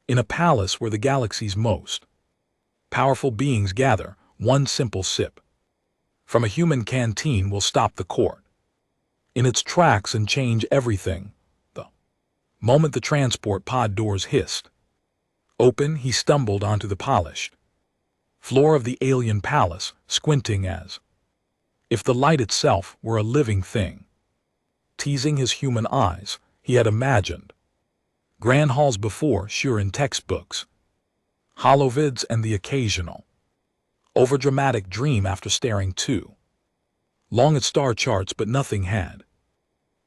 In a palace where the galaxy's most powerful beings gather, one simple sip from a human canteen will stop the court in its tracks and change everything. The moment the transport pod doors hissed open, he stumbled onto the polished floor of the alien palace, squinting as if the light itself were a living thing. Teasing his human eyes, he had imagined grand halls before, sure, in textbooks, holovids, and the occasional overdramatic dream after staring too long at star charts, but nothing had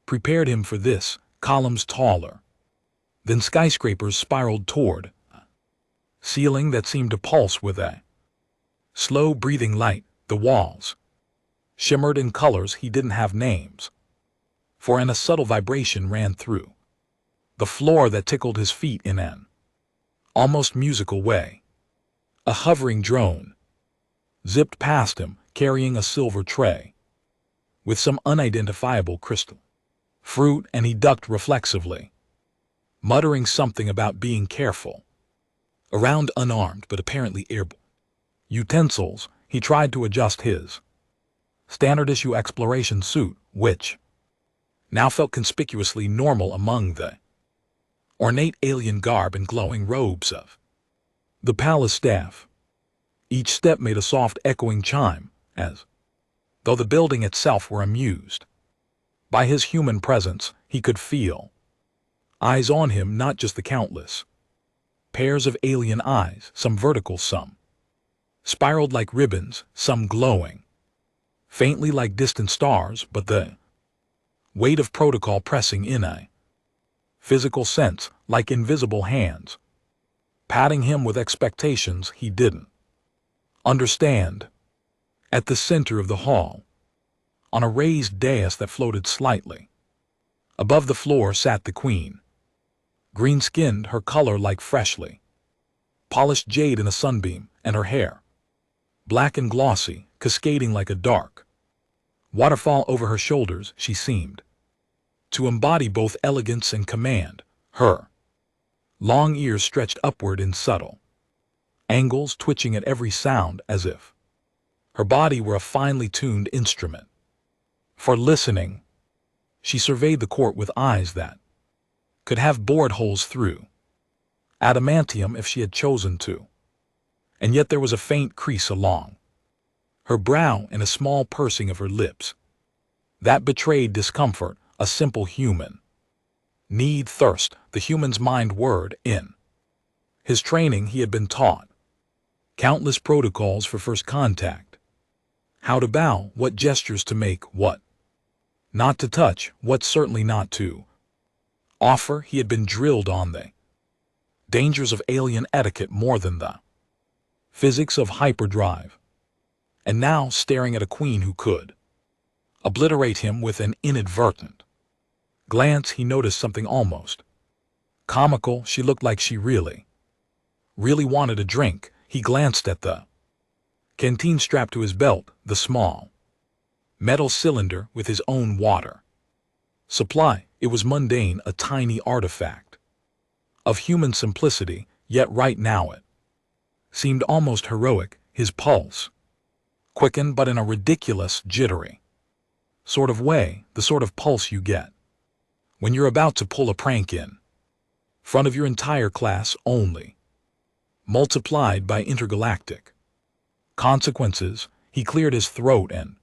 prepared him for this. Columns taller than skyscrapers spiraled toward a ceiling that seemed to pulse with a slow breathing light. The walls shimmered in colors he didn't have names for, and a subtle vibration ran through the floor that tickled his feet in an almost musical way. A hovering drone zipped past him, carrying a silver tray with some unidentifiable crystal fruit, and he ducked reflexively, muttering something about being careful around unarmed but apparently airborne utensils. He tried to adjust his standard-issue exploration suit, which now felt conspicuously normal among the ornate alien garb and glowing robes of the palace staff. Each step made a soft echoing chime, as though the building itself were amused by his human presence. He could feel eyes on him, not just the countless pairs of alien eyes, some vertical, some spiraled like ribbons, some glowing faintly like distant stars, but the weight of protocol pressing in a physical sense, like invisible hands patting him with expectations he didn't understand. At the center of the hall, on a raised dais that floated slightly above the floor, sat the queen, green-skinned, her color like freshly polished jade in a sunbeam, and her hair black and glossy, cascading like a dark waterfall over her shoulders. She seemed to embody both elegance and command, her long ears stretched upward in subtle angles, twitching at every sound as if her body were a finely tuned instrument for listening. She surveyed the court with eyes that could have bored holes through adamantium if she had chosen to, and yet there was a faint crease along her brow and a small pursing of her lips that betrayed discomfort, a simple human need, thirst, the human's mind word. In his training he had been taught countless protocols for first contact, how to bow, what gestures to make, what not to touch, what certainly not to offer. He had been drilled on the dangers of alien etiquette more than the physics of hyperdrive. And now, staring at a queen who could obliterate him with an inadvertent glance, he noticed something almost comical. She looked like she really wanted a drink. He glanced at the canteen strapped to his belt, the small metal cylinder with his own water supply. It was mundane, a tiny artifact of human simplicity, yet right now it seemed almost heroic. His pulse quickened, but in a ridiculous, jittery sort of way, the sort of pulse you get when you're about to pull a prank in front of your entire class, only multiplied by intergalactic consequences. He cleared his throat and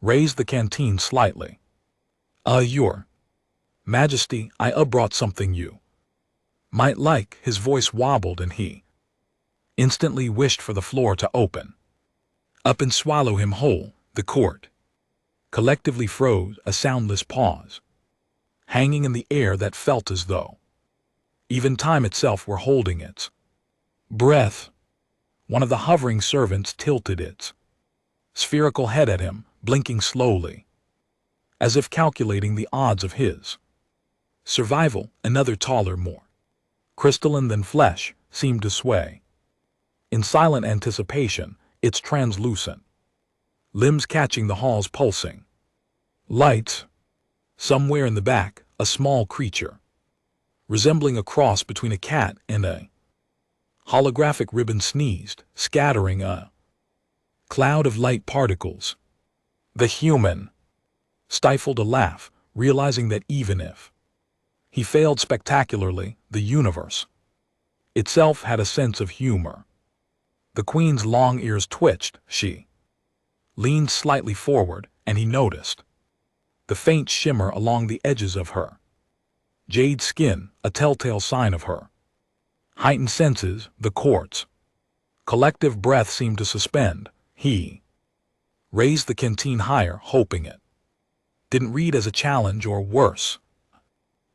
raised the canteen slightly. Your Majesty, I brought something you might like." His voice wobbled and he instantly wished for the floor to open up and swallow him whole. The court collectively froze, a soundless pause hanging in the air that felt as though even time itself were holding its breath. One of the hovering servants tilted its spherical head at him, blinking slowly, as if calculating the odds of his survival. Another, taller, more crystalline than flesh, seemed to sway in silent anticipation, its translucent limbs catching the hall's pulsing lights. Somewhere in the back, a small creature resembling a cross between a cat and a holographic ribbon, sneezed, scattering a cloud of light particles. The human stifled a laugh, realizing that even if he failed spectacularly, the universe itself had a sense of humor. The queen's long ears twitched. She leaned slightly forward, and he noticed the faint shimmer along the edges of her jade skin, a telltale sign of her heightened senses. The court's collective breath seemed to suspend. He raised the canteen higher, hoping it didn't read as a challenge or, worse,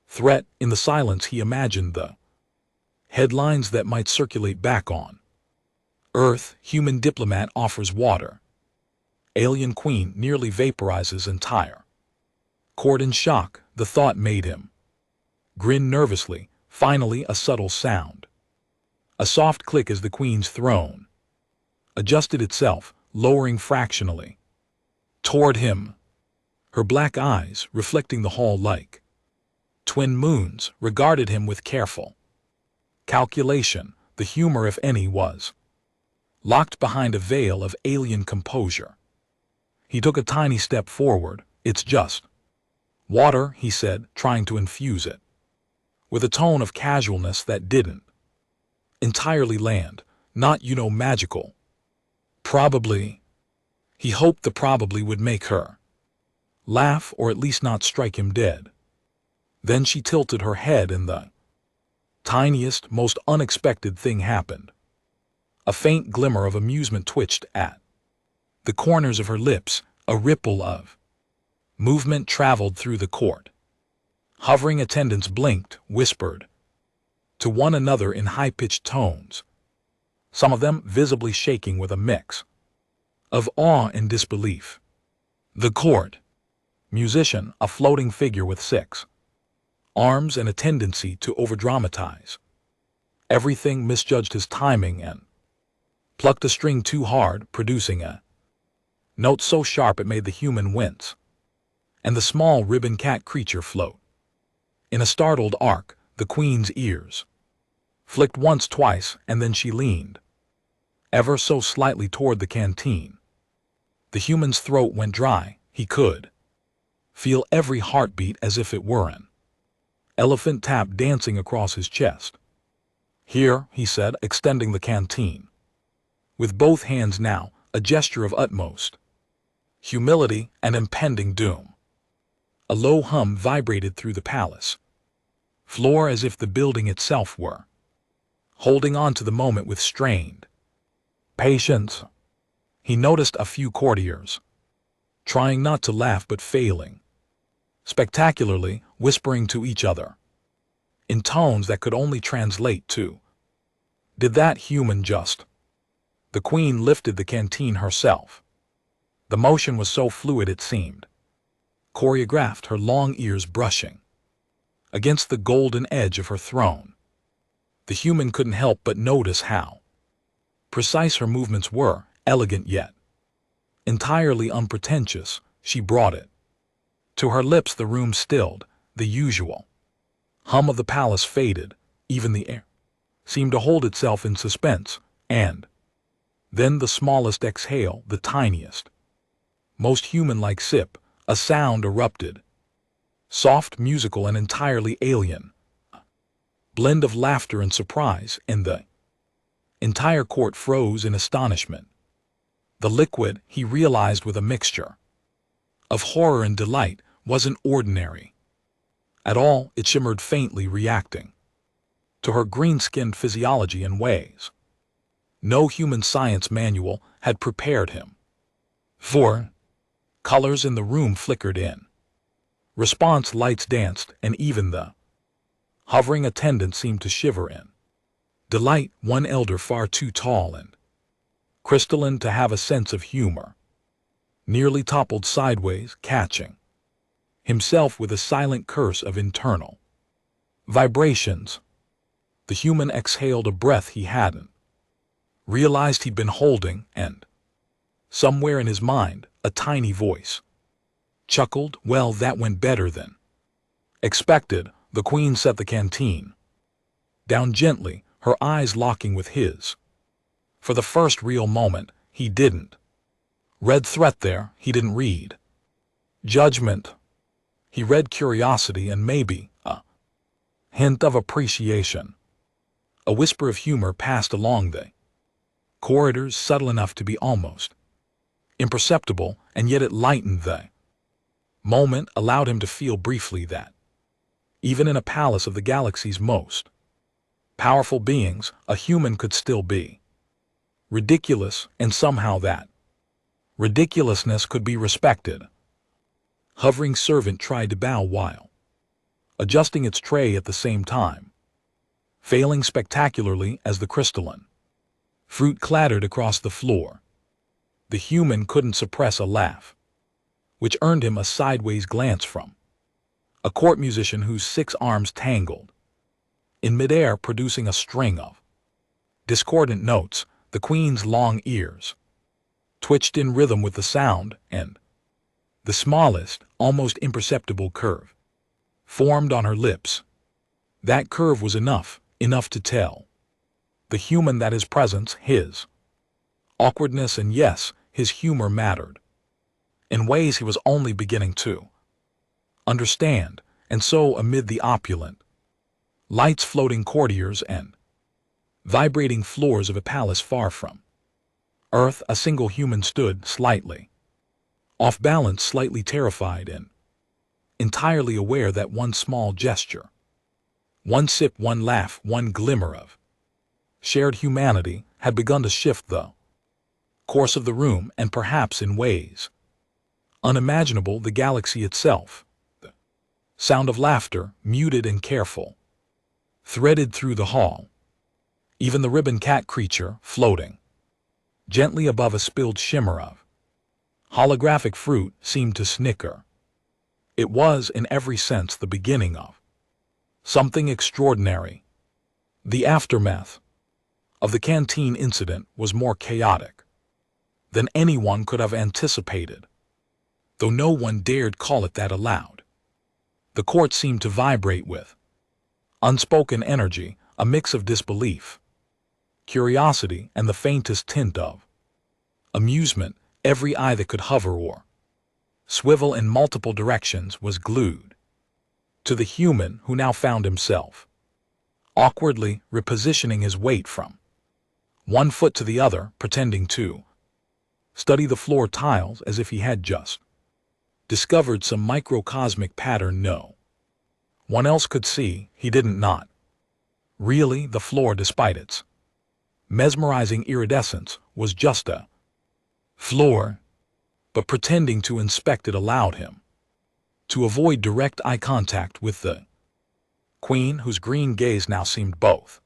threat. In the silence he imagined the headlines that might circulate back on Earth: human diplomat offers water. Alien queen nearly vaporizes entire court. In shock, the thought made him grin nervously. Finally, a subtle sound. A soft click as the queen's throne adjusted itself, lowering fractionally toward him. Her black eyes, reflecting the hall like twin moons, regarded him with careful calculation. The humor, if any, was locked behind a veil of alien composure. He took a tiny step forward. "It's just water," he said, trying to infuse it with a tone of casualness that didn't entirely land. "Not, magical." "Probably." He hoped the probably would make her laugh, or at least not strike him dead. Then she tilted her head, and the tiniest, most unexpected thing happened. A faint glimmer of amusement twitched at the corners of her lips. A ripple of movement traveled through the court. Hovering attendants blinked, whispered to one another in high-pitched tones, some of them visibly shaking with a mix of awe and disbelief. The court musician, a floating figure with 6 arms and a tendency to overdramatize everything, misjudged his timing and plucked a string too hard, producing a note so sharp it made the human wince and the small ribbon cat creature float in a startled arc. The queen's ears flicked once, twice, and then she leaned ever so slightly toward the canteen. The human's throat went dry. He could feel every heartbeat as if it were an elephant tap dancing across his chest. "Here," he said, extending the canteen with both hands now, a gesture of utmost humility and impending doom. A low hum vibrated through the palace floor, as if the building itself were holding on to the moment with strained patience. He noticed a few courtiers trying not to laugh but failing spectacularly, whispering to each other in tones that could only translate to, "Did that human just..." The queen lifted the canteen herself. The motion was so fluid it seemed choreographed, her long ears brushing against the golden edge of her throne. The human couldn't help but notice how precise her movements were, elegant yet entirely unpretentious. She brought it to her lips. The room stilled. The usual hum of the palace faded. Even the air seemed to hold itself in suspense. And then the smallest exhale, the tiniest, most human-like sip, a sound erupted. Soft, musical, and entirely alien. A blend of laughter and surprise, and the entire court froze in astonishment. The liquid, he realized with a mixture of horror and delight, wasn't ordinary at all. It shimmered faintly, reacting to her green-skinned physiology in ways no human science manual had prepared him for. Colors in the room flickered in response, lights danced, and even the hovering attendant seemed to shiver in delight. One elder, far too tall and crystalline to have a sense of humor, nearly toppled sideways, catching himself with a silent curse of internal vibrations. The human exhaled a breath he hadn't realized he'd been holding, and somewhere in his mind, a tiny voice chuckled, "Well, that went better than expected." The queen set the canteen down gently, her eyes locking with his. For the first real moment, he didn't read threat there, he didn't read judgment. He read curiosity and maybe a hint of appreciation. A whisper of humor passed along the corridors, subtle enough to be almost imperceptible, and yet it lightened the moment, allowed him to feel briefly that, even in a palace of the galaxy's most powerful beings, a human could still be ridiculous, and somehow that ridiculousness could be respected. Hovering servant tried to bow while adjusting its tray at the same time, failing spectacularly as the crystalline fruit clattered across the floor. The human couldn't suppress a laugh, which earned him a sideways glance from a court musician whose 6 arms tangled in midair, producing a string of discordant notes. The queen's long ears twitched in rhythm with the sound, and the smallest, almost imperceptible curve formed on her lips. That curve was enough to tell the human that his presence, his awkwardness, and yes, his humor mattered in ways he was only beginning to understand. And so, amid the opulent lights, floating courtiers, and vibrating floors of a palace far from Earth, a single human stood, slightly off balance, slightly terrified, and entirely aware that one small gesture, one sip, one laugh, one glimmer of shared humanity had begun to shift the course of the room, and perhaps in ways unimaginable, the galaxy itself. The sound of laughter, muted and careful, threaded through the hall. Even the ribbon cat creature, floating gently above a spilled shimmer of holographic fruit, seemed to snicker. It was, in every sense, the beginning of something extraordinary. The aftermath of the canteen incident was more chaotic than anyone could have anticipated, though no one dared call it that aloud. The court seemed to vibrate with unspoken energy, a mix of disbelief, curiosity, and the faintest tint of amusement. Every eye that could hover or swivel in multiple directions was glued to the human, who now found himself awkwardly repositioning his weight from one foot to the other, pretending to study the floor tiles as if he had just discovered some microcosmic pattern no one else could see. He didn't not really the floor, despite its mesmerizing iridescence, was just a floor, but pretending to inspect it allowed him to avoid direct eye contact with the queen, whose green gaze now seemed both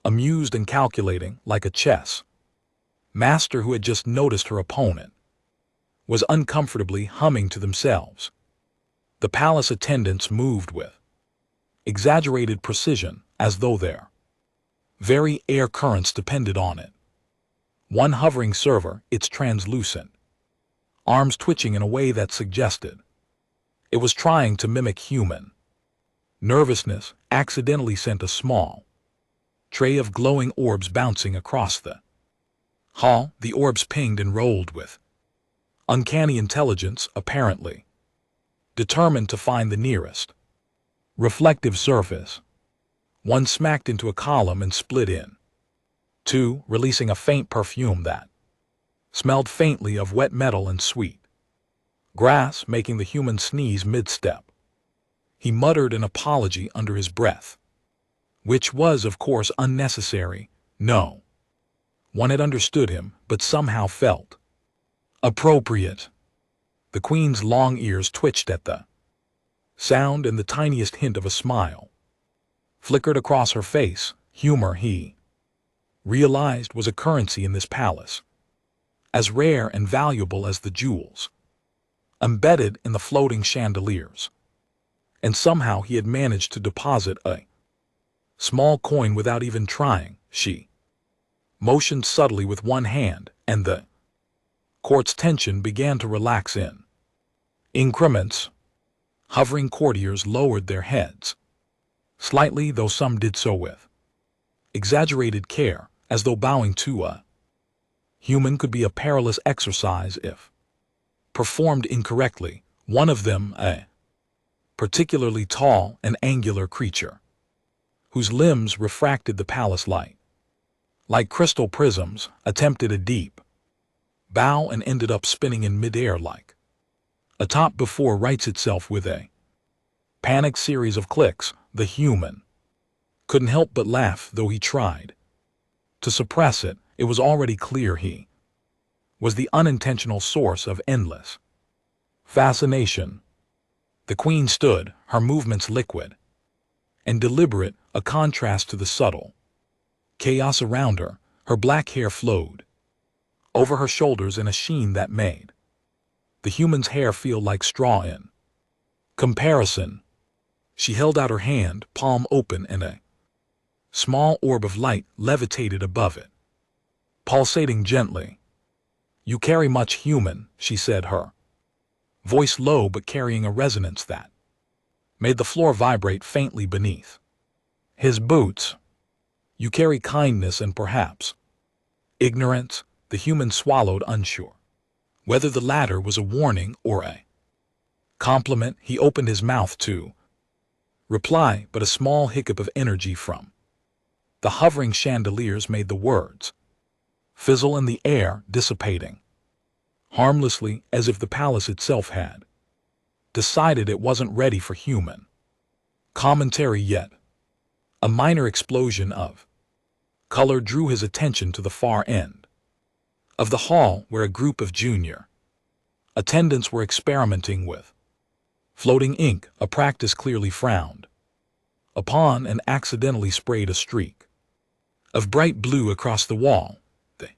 amused and calculating, like a chess master who had just noticed her opponent was uncomfortably humming to themselves. The palace attendants moved with exaggerated precision, as though their very air currents depended on it. One hovering server, its translucent arms twitching in a way that suggested it was trying to mimic human nervousness, accidentally sent a small tray of glowing orbs bouncing across the hall. The orbs pinged and rolled with uncanny intelligence, apparently determined to find the nearest reflective surface. One smacked into a column and split in two, releasing a faint perfume that smelled faintly of wet metal and sweet grass, making the human sneeze mid-step. He muttered an apology under his breath, which was, of course, unnecessary. No one had understood him, but somehow felt appropriate. The queen's long ears twitched at the sound, and the tiniest hint of a smile flickered across her face. Humor, he realized, was a currency in this palace, as rare and valuable as the jewels embedded in the floating chandeliers. And somehow he had managed to deposit a small coin without even trying. She motioned subtly with one hand, and the court's tension began to relax in increments. Hovering courtiers lowered their heads, slightly, though some did so with exaggerated care, as though bowing to a human could be a perilous exercise if performed incorrectly. One of them, a particularly tall and angular creature, whose limbs refracted the palace light like crystal prisms, attempted a deep bow and ended up spinning in midair like a top before rights itself with a panicked series of clicks. The human couldn't help but laugh, though he tried to suppress it. It was already clear he was the unintentional source of endless fascination. The queen stood, her movements liquid and deliberate, a contrast to the subtle chaos around her. Her black hair flowed over her shoulders in a sheen that made the human's hair feel like straw in comparison. She held out her hand, palm open, and a small orb of light levitated above it, pulsating gently. "You carry much, human," she said, her voice low but carrying a resonance that made the floor vibrate faintly beneath his boots. "You carry kindness and perhaps ignorance." The human swallowed, unsure whether the latter was a warning or a compliment. He opened his mouth to reply, but a small hiccup of energy from the hovering chandeliers made the words fizzle in the air, dissipating harmlessly, as if the palace itself had decided it wasn't ready for human commentary yet. A minor explosion of color drew his attention to the far end of the hall, where a group of junior attendants were experimenting with floating ink, a practice clearly frowned upon, and accidentally sprayed a streak of bright blue across the wall. The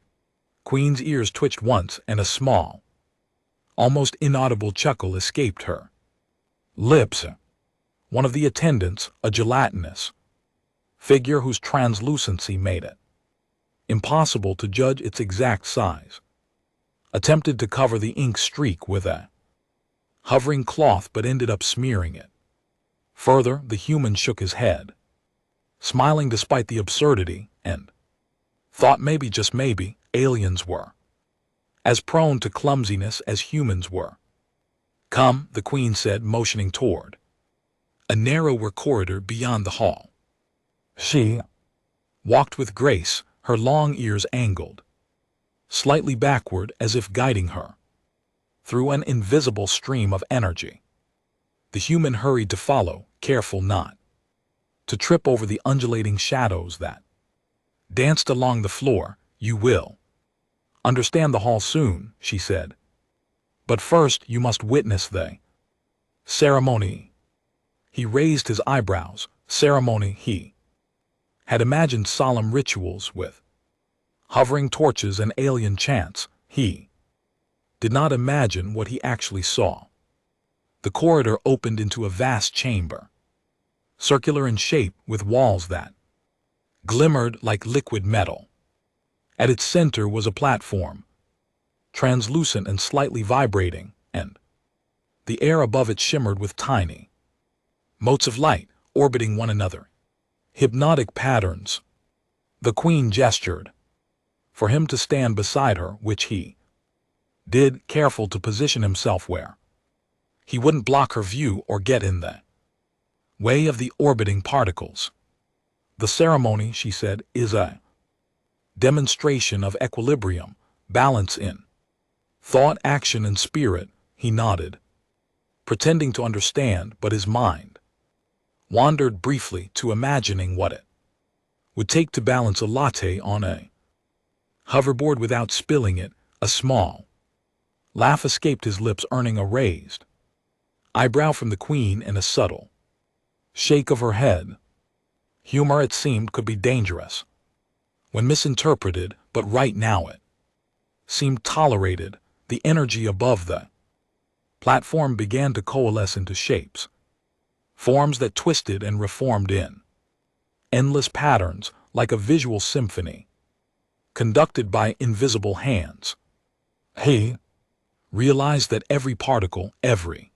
queen's ears twitched once, and a small, almost inaudible chuckle escaped her lips. One of the attendants, a gelatinous figure whose translucency made it impossible to judge its exact size, attempted to cover the ink streak with a hovering cloth but ended up smearing it further. The human shook his head, smiling despite the absurdity, and thought maybe, just maybe, aliens were as prone to clumsiness as humans were. "Come," the queen said, motioning toward a narrower corridor beyond the hall. She walked with grace, her long ears angled slightly backward, as if guiding her through an invisible stream of energy. The human hurried to follow, careful not to trip over the undulating shadows that danced along the floor. "You will understand the hall soon," she said, "but first you must witness the ceremony." He raised his eyebrows. Ceremony? He had imagined solemn rituals with hovering torches and alien chants. He did not imagine what he actually saw. The corridor opened into a vast chamber, circular in shape, with walls that glimmered like liquid metal. At its center was a platform, translucent and slightly vibrating, and the air above it shimmered with tiny motes of light orbiting one another. Hypnotic patterns. The queen gestured for him to stand beside her, which he did, careful to position himself where he wouldn't block her view or get in the way of the orbiting particles. "The ceremony," she said, "is a demonstration of equilibrium, balance in thought, action, and spirit." He nodded, pretending to understand, but his mind wandered briefly to imagining what it would take to balance a latte on a hoverboard without spilling it. A small laugh escaped his lips, earning a raised eyebrow from the queen and a subtle shake of her head. Humor, it seemed, could be dangerous when misinterpreted, but right now it seemed tolerated. The energy above the platform began to coalesce into shapes, forms that twisted and reformed in endless patterns, like a visual symphony conducted by invisible hands. He realized that every particle, every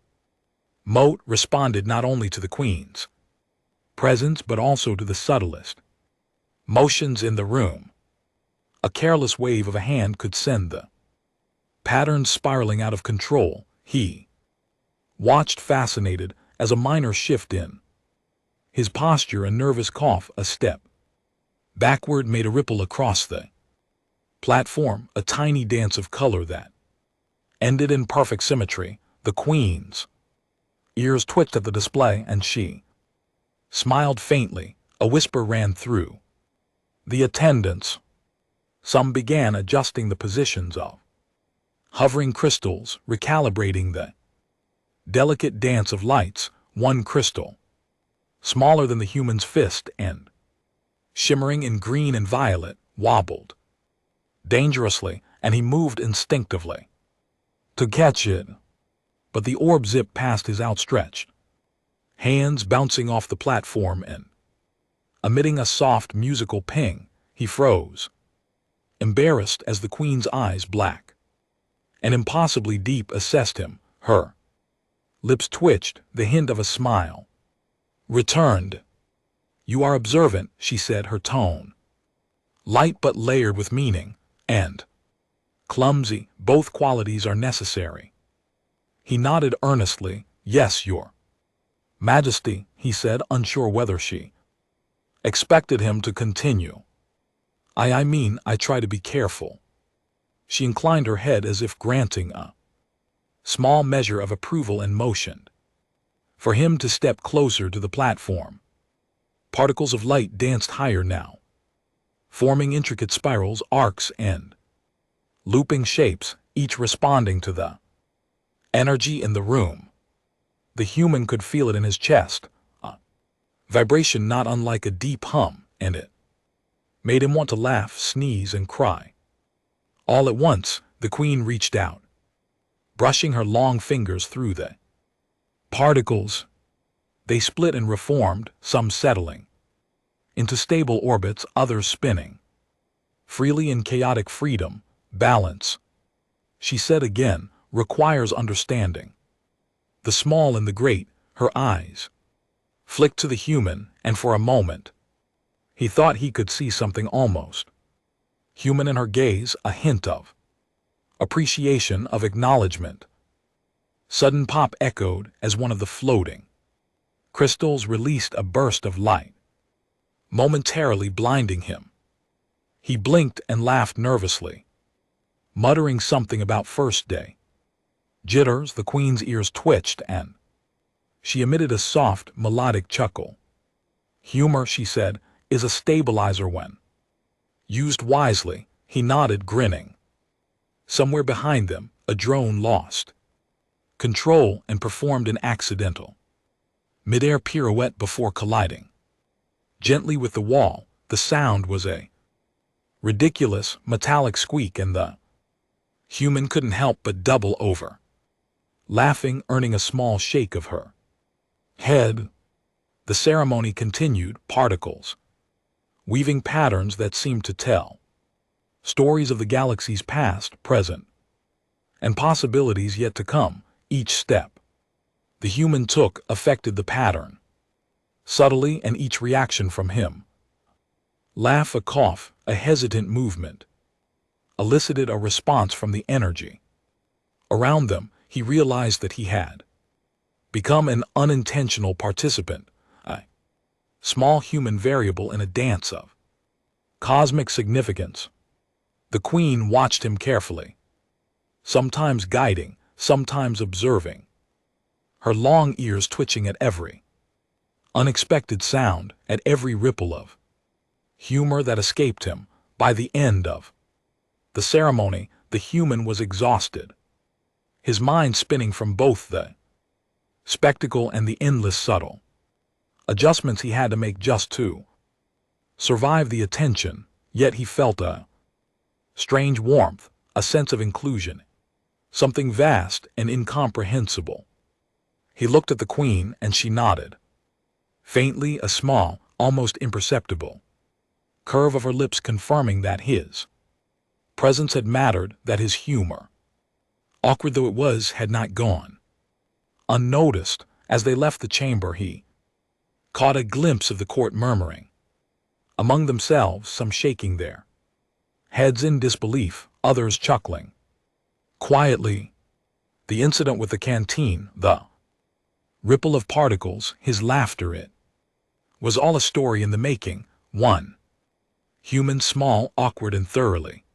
mote, responded not only to the queen's presence but also to the subtlest motions in the room. A careless wave of a hand could send the patterns spiraling out of control. He watched fascinated as a minor shift in his posture, a nervous cough, a step backward made a ripple across the platform, a tiny dance of color that ended in perfect symmetry. The queen's ears twitched at the display, and she smiled faintly. A whisper ran through the attendants. Some began adjusting the positions of hovering crystals, recalibrating the delicate dance of lights. One crystal, smaller than the human's fist and shimmering in green and violet, wobbled dangerously, and he moved instinctively to catch it. But the orb zipped past his outstretched hands, bouncing off the platform and emitting a soft musical ping. He froze, embarrassed, as the queen's eyes, black and impossibly deep, assessed him. Her lips twitched, the hint of a smile returned. "You are observant," she said, her tone light but layered with meaning, "and clumsy. Both qualities are necessary." He nodded earnestly. "Yes, Your Majesty," he said, unsure whether she expected him to continue. I mean, I try to be careful." She inclined her head as if granting a small measure of approval and motioned for him to step closer to the platform. Particles of light danced higher now, forming intricate spirals, arcs, and looping shapes, each responding to the energy in the room. The human could feel it in his chest, a vibration not unlike a deep hum, and it made him want to laugh, sneeze, and cry. All at once, the queen reached out, brushing her long fingers through the particles. They split and reformed, some settling into stable orbits, others spinning freely in chaotic freedom. "Balance," she said again, "requires understanding the small and the great." Her eyes flicked to the human, and for a moment he thought he could see something almost human in her gaze, a hint of appreciation, of acknowledgement. Sudden pop echoed as one of the floating crystals released a burst of light, momentarily blinding him. He blinked and laughed nervously, muttering something about first day jitters. The queen's ears twitched, and she emitted a soft, melodic chuckle. "Humor," she said, "is a stabilizer when used wisely." He nodded, grinning. Somewhere behind them, a drone lost control and performed an accidental mid-air pirouette before colliding gently with the wall. The sound was a ridiculous, metallic squeak, and the human couldn't help but double over, laughing, earning a small shake of her head. The ceremony continued, particles weaving patterns that seemed to tell stories of the galaxy's past, present, and possibilities yet to come. Each step the human took affected the pattern subtly, and each reaction from him, laugh, a cough, a hesitant movement, elicited a response from the energy around them. He realized that he had become an unintentional participant, a small human variable in a dance of cosmic significance. The queen watched him carefully, sometimes guiding, sometimes observing, her long ears twitching at every unexpected sound, at every ripple of humor that escaped him. By the end of the ceremony, the human was exhausted, his mind spinning from both the spectacle and the endless subtle adjustments he had to make just to survive the attention. Yet he felt a strange warmth, a sense of inclusion, something vast and incomprehensible. He looked at the queen, and she nodded faintly, a small, almost imperceptible curve of her lips confirming that his presence had mattered, that his humor, awkward though it was, had not gone unnoticed. As they left the chamber, he caught a glimpse of the court murmuring. Among themselves, some shaking their heads in disbelief, others chuckling. Quietly, the incident with the canteen, the ripple of particles, his laughter, it was all a story in the making. One human, small, awkward, and thoroughly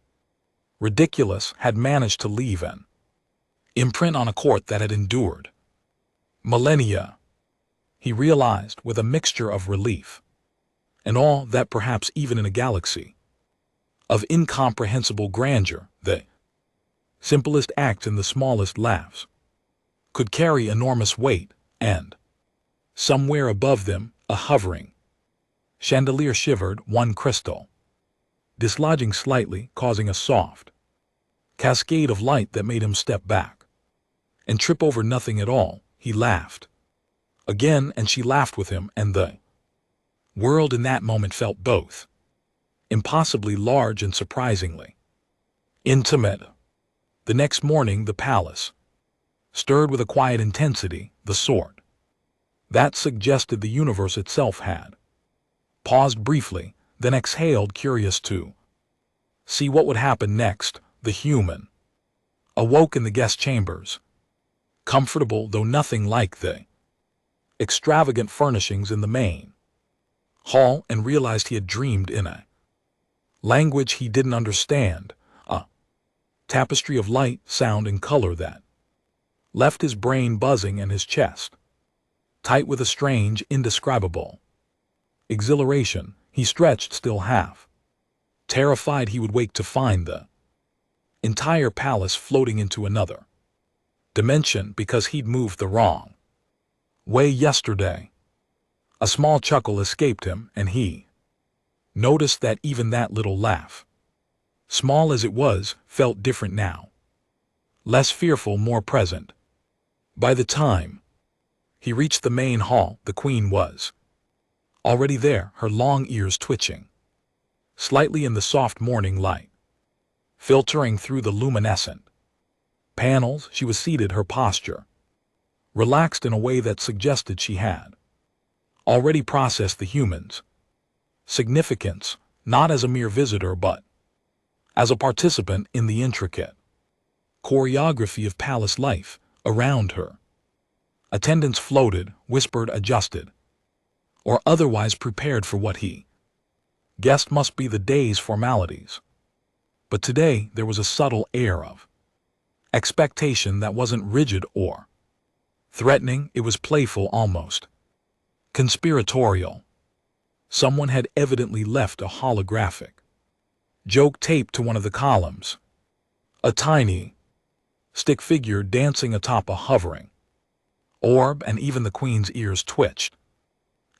ridiculous, had managed to leave an imprint on a court that had endured millennia. He realized with a mixture of relief and awe that perhaps even in a galaxy of incomprehensible grandeur, the simplest acts and the smallest laughs could carry enormous weight, and somewhere above them, a hovering chandelier shivered, one crystal dislodging slightly, causing a soft cascade of light that made him step back and trip over nothing at all. He laughed again, and she laughed with him, and the world in that moment felt both impossibly large and surprisingly intimate. The next morning, the palace stirred with a quiet intensity, the sort that suggested the universe itself had paused briefly, then exhaled, curious to see what would happen next. The human awoke in the guest chambers, comfortable though nothing like the extravagant furnishings in the main hall, and realized he had dreamed in a language he didn't understand, a tapestry of light, sound, and color that left his brain buzzing and his chest tight with a strange, indescribable exhilaration. He stretched, still half terrified he would wake to find the entire palace floating into another dimension because he'd moved the wrong way yesterday. A small chuckle escaped him, and he noticed that even that little laugh, small as it was, felt different now. Less fearful, more present. By the time he reached the main hall, the queen was already there, her long ears twitching slightly in the soft morning light filtering through the luminescent panels. She was seated, her posture relaxed in a way that suggested she had already processed the human's significance, not as a mere visitor but as a participant in the intricate choreography of palace life around her. Attendants floated, whispered, adjusted, or otherwise prepared for what he guessed must be the day's formalities. But today there was a subtle air of expectation that wasn't rigid or threatening. It was playful, almost conspiratorial. Someone had evidently left a holographic joke taped to one of the columns. A tiny stick figure dancing atop a hovering orb, and even the queen's ears twitched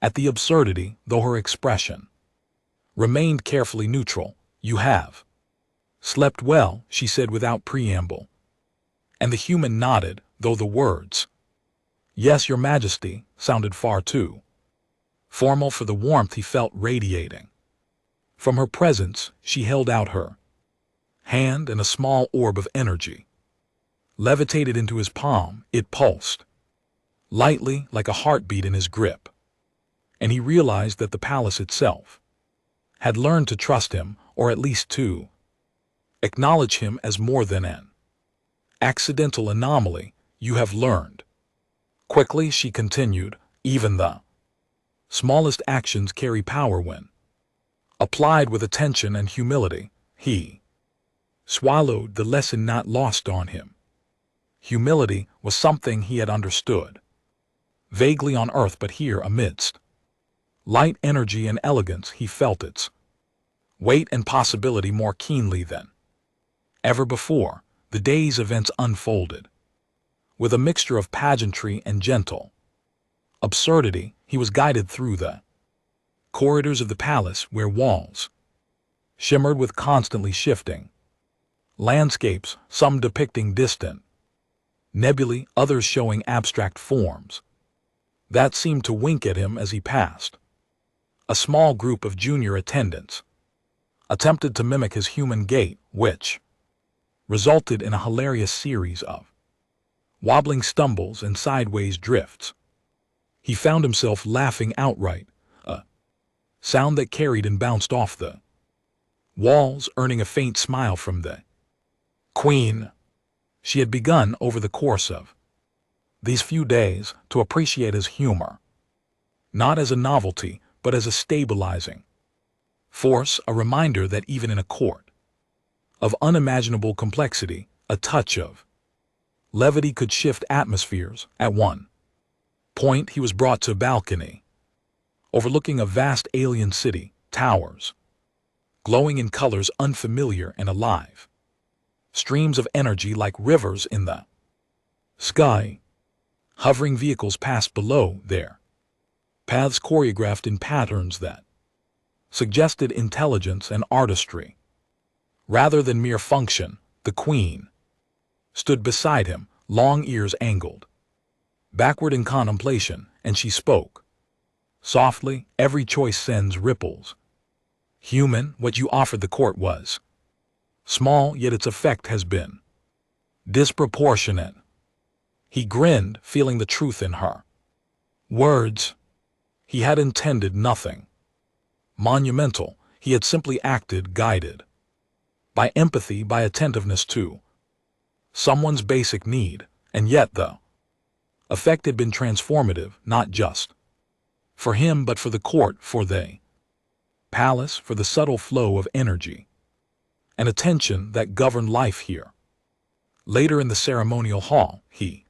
at the absurdity, though her expression remained carefully neutral. "You have slept well," she said without preamble, and the human nodded, though the words, "Yes, Your Majesty," sounded far too formal for the warmth he felt radiating from her presence. She held out her hand, and a small orb of energy levitated into his palm. It pulsed lightly, like a heartbeat in his grip, and he realized that the palace itself had learned to trust him, or at least to acknowledge him as more than an accidental anomaly. "You have learned quickly," she continued. "Even the smallest actions carry power when applied with attention and humility." He swallowed, the lesson not lost on him. Humility was something he had understood vaguely on Earth, but here, amidst light, energy, and elegance, he felt its weight and possibility more keenly than ever before. The day's events unfolded with a mixture of pageantry and gentle absurdity. He was guided through the corridors of the palace, where walls shimmered with constantly shifting landscapes, some depicting distant nebulae, others showing abstract forms that seemed to wink at him as he passed. A small group of junior attendants attempted to mimic his human gait, which resulted in a hilarious series of wobbling stumbles and sideways drifts. He found himself laughing outright, a sound that carried and bounced off the walls, earning a faint smile from the queen. She had begun, over the course of these few days, to appreciate his humor, not as a novelty, but as a stabilizing force, a reminder that even in a court of unimaginable complexity, a touch of levity could shift atmospheres. At one point he was brought to a balcony overlooking a vast alien city, towers glowing in colors unfamiliar and alive, streams of energy like rivers in the sky. Hovering vehicles passed below, their paths choreographed in patterns that suggested intelligence and artistry rather than mere function. The queen stood beside him, long ears angled backward in contemplation, and she spoke softly. Every choice sends ripples. Human, what you offered the court was small, yet its effect has been disproportionate. He grinned, feeling the truth in her words. He had intended nothing monumental. He had simply acted, guided by empathy, by attentiveness to someone's basic need, and yet the effect had been transformative, not just for him but for the court, for the palace, for the subtle flow of energy and attention that governed life here. Later in the ceremonial hall, he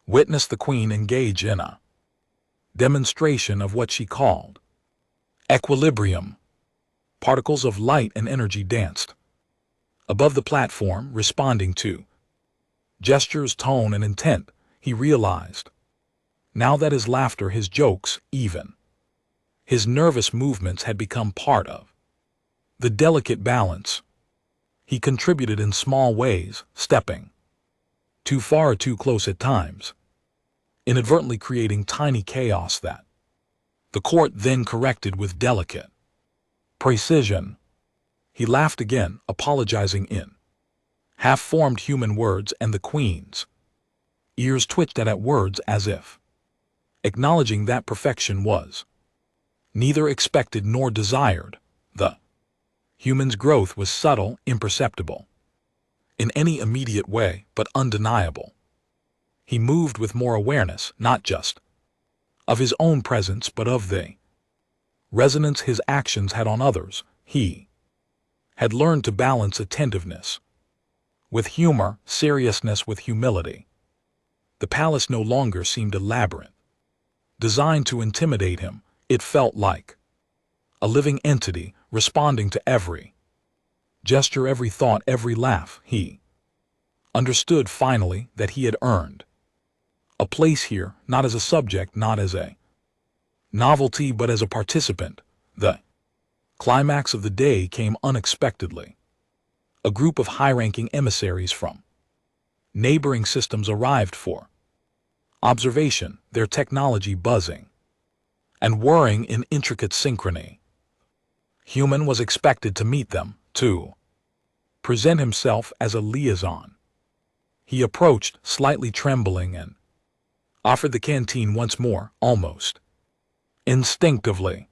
witnessed the queen engage in a demonstration of what she called equilibrium. Particles of light and energy danced above the platform, responding to gestures, tone, and intent. He realized now that his laughter, his jokes, even his nervous movements had become part of the delicate balance. He contributed in small ways, stepping too far or too close at times, inadvertently creating tiny chaos that the court then corrected with delicate precision. He laughed again, apologizing in half-formed human words, and the queen's ears twitched at words as if acknowledging that perfection was neither expected nor desired. The human's growth was subtle, imperceptible in any immediate way, but undeniable. He moved with more awareness, not just of his own presence, but of the resonance his actions had on others. He had learned to balance attentiveness with humor, seriousness with humility. The palace no longer seemed a labyrinth designed to intimidate him. It felt like a living entity, responding to every gesture, every thought, every laugh. He understood finally that he had earned a place here, not as a subject, not as a novelty, but as a participant. The climax of the day came unexpectedly. A group of high-ranking emissaries from neighboring systems arrived for observation, their technology buzzing and whirring in intricate synchrony. Human was expected to meet them, to present himself as a liaison. He approached, slightly trembling, and offered the canteen once more, almost instinctively.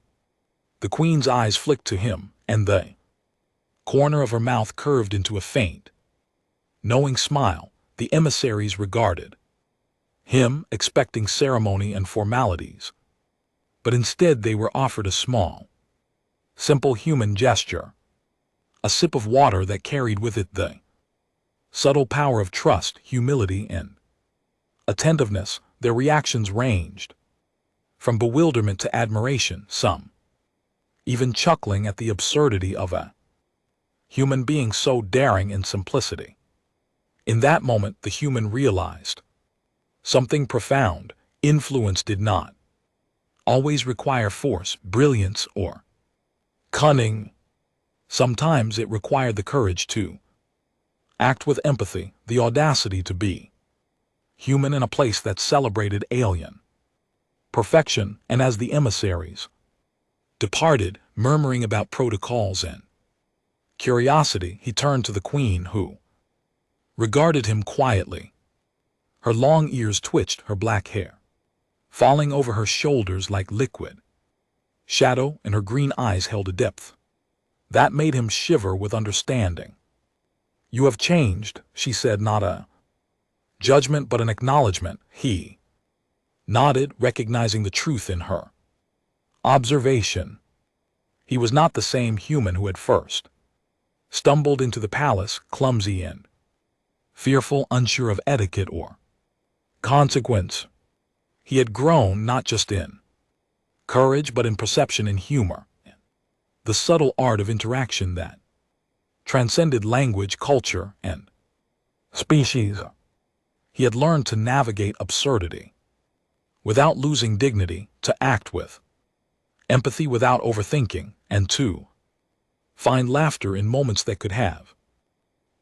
The queen's eyes flicked to him, and the corner of her mouth curved into a faint, knowing smile. The emissaries regarded him, expecting ceremony and formalities, but instead they were offered a small, simple human gesture, a sip of water that carried with it the subtle power of trust, humility, and attentiveness. Their reactions ranged from bewilderment to admiration, some even chuckling at the absurdity of a human being so daring in simplicity. In that moment, the human realized something profound. Influence did not always require force, brilliance, or cunning. Sometimes it required the courage to act with empathy, the audacity to be human in a place that celebrated alien perfection. And as the emissaries departed, murmuring about protocols and curiosity, he turned to the queen, who regarded him quietly. Her long ears twitched, her black hair falling over her shoulders like liquid. Shadow in her green eyes held a depth that made him shiver with understanding. "You have changed," she said, not a judgment but an acknowledgement. He nodded, recognizing the truth in her observation. He was not the same human who had first stumbled into the palace, clumsy and fearful, unsure of etiquette or consequence. He had grown not just in courage but in perception and humor, the subtle art of interaction that transcended language, culture, and species. He had learned to navigate absurdity without losing dignity, to act with empathy without overthinking, and to find laughter in moments that could have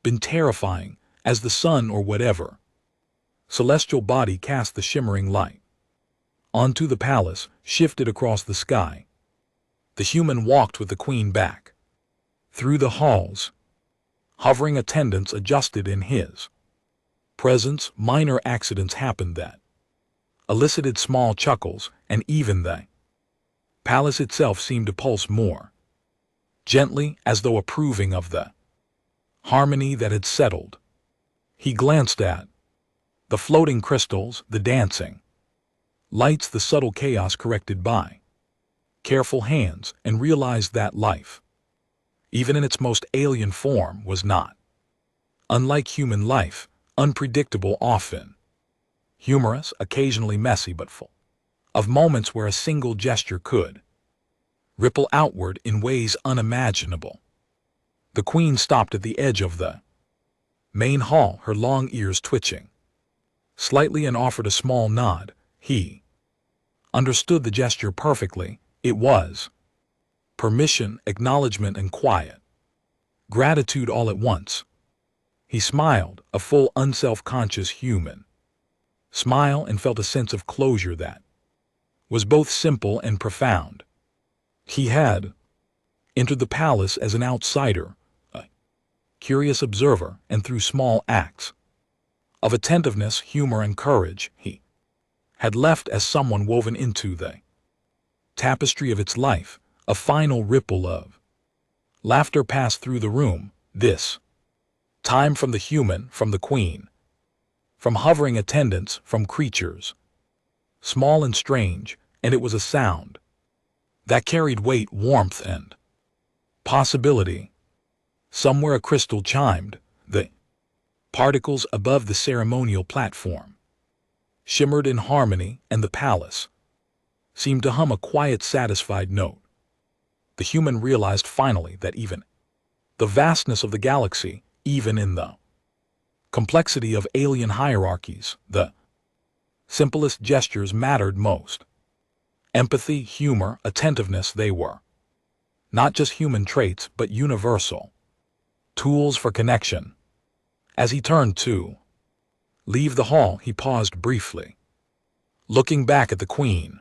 been terrifying as the sun or whatever celestial body cast the shimmering light onto the palace, shifted across the sky. The human walked with the queen back through the halls. Hovering attendants adjusted in his presence. Minor accidents happened that elicited small chuckles, and even the palace itself seemed to pulse more gently, as though approving of the harmony that had settled. He glanced at the floating crystals, the dancing lights, the subtle chaos corrected by careful hands, and realized that life, even in its most alien form, was not unlike human life, unpredictable, often humorous, occasionally messy, but full of moments where a single gesture could ripple outward in ways unimaginable. The queen stopped at the edge of the main hall, her long ears twitching slightly, and offered a small nod. He understood the gesture perfectly. It was permission, acknowledgement, and quiet gratitude all at once. He smiled, a full, unself-conscious human smile, and felt a sense of closure that was both simple and profound. He had entered the palace as an outsider, a curious observer, and through small acts of attentiveness, humor, and courage, he had left as someone woven into the tapestry of its life. A final ripple of laughter passed through the room, this time from the human, from the queen, from hovering attendants, from creatures small and strange, and it was a sound that carried weight, warmth, and possibility. Somewhere a crystal chimed. The particles above the ceremonial platform shimmered in harmony, and the palace seemed to hum a quiet, satisfied note. The human realized finally that even the vastness of the galaxy, even in the complexity of alien hierarchies, the simplest gestures mattered most. Empathy, humor, attentiveness, they were not just human traits, but universal tools for connection. As he turned to leave the hall, he paused briefly, looking back at the queen.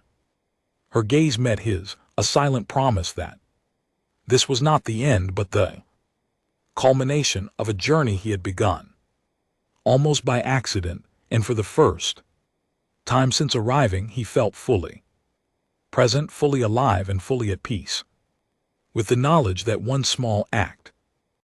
Her gaze met his, a silent promise that this was not the end, but the culmination of a journey he had begun, almost by accident, and for the first time since arriving, he felt fully present, fully alive, and fully at peace with the knowledge that one small act